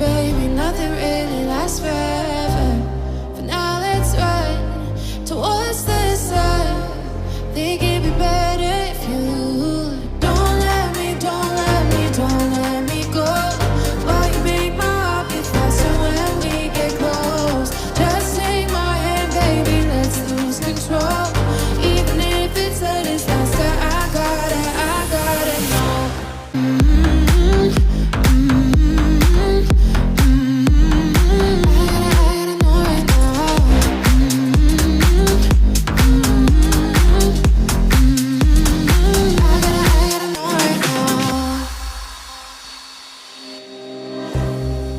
baby, nothing really lasts forever. For now let's run towards the sun. Think it'd be better if you don't let me, don't let me, don't let me go. While you make my heart beat faster when we get close. Just take my hand, baby, let's lose control. Even if it's a disaster, I gotta know.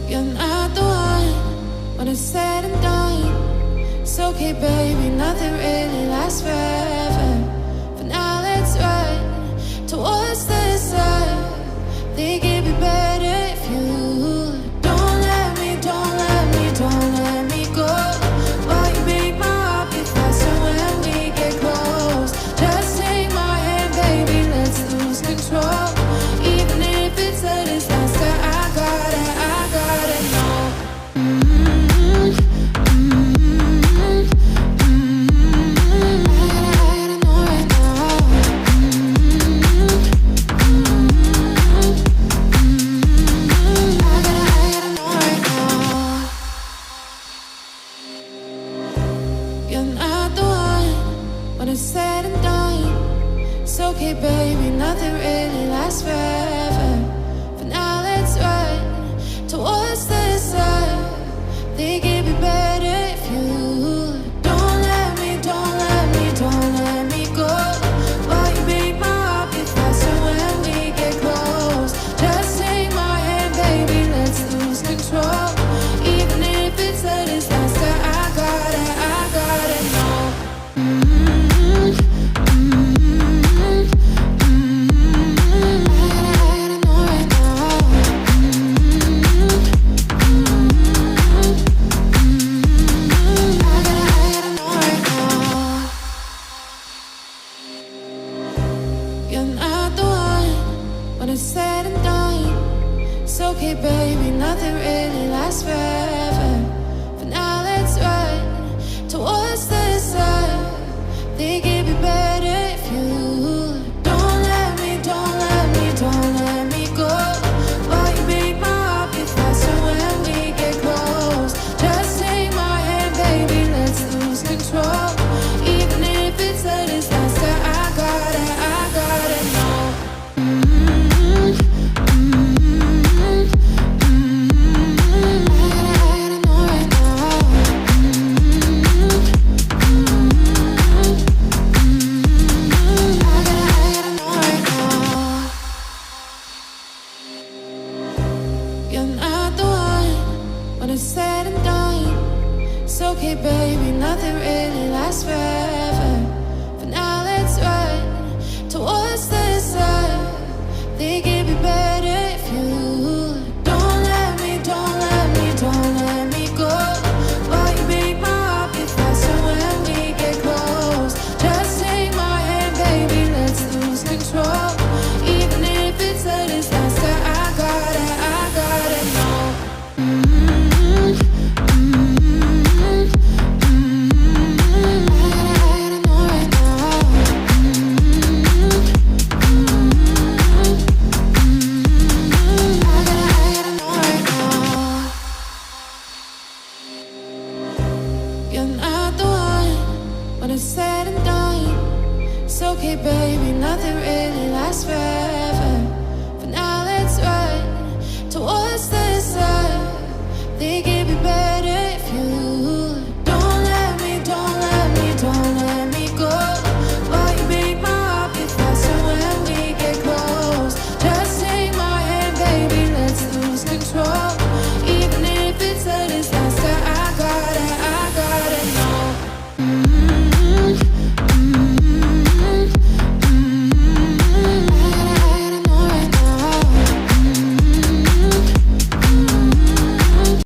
You're not the one when it's said and done. It's okay, baby, nothing really lasts forever. For now, let's run towards the sun. Think it'd be better if you don't let me, don't let me, don't let me go. While you make my heart beat faster when we get close. Just take my hand, baby, let's lose control. Even if it's a disaster, I gotta know. You're not the one when it's said and done. It's okay, baby, nothing really lasts forever. For now, let's run towards the sun. Think it'd be better if you don't let me, don't let me, don't let me go. While you make my heart beat faster when we get close. Just take my hand, baby, let's lose control. Even if it's a disaster, I gotta know. You're not the one when it's said and done. It's okay, baby, nothing really lasts forever. For now, let's run towards the sun. Think it'd be better if you don't let me, don't let me, don't let me go. While you make my heart beat faster when we get close. Just take my hand, baby, let's lose control. Even if it's a disaster, I gotta know. You're not the one when it's said and done. It's okay, baby, nothing really lasts forever. For now, let's run towards the sun. Think it'd be better if you don't let me, don't let me, don't let me go. While you make my heart beat faster when we get close. Just take my hand, baby, let's lose control. Even if it's a disaster, I gotta know. You're not the one when it's said and done. It's okay, baby, nothing really lasts forever.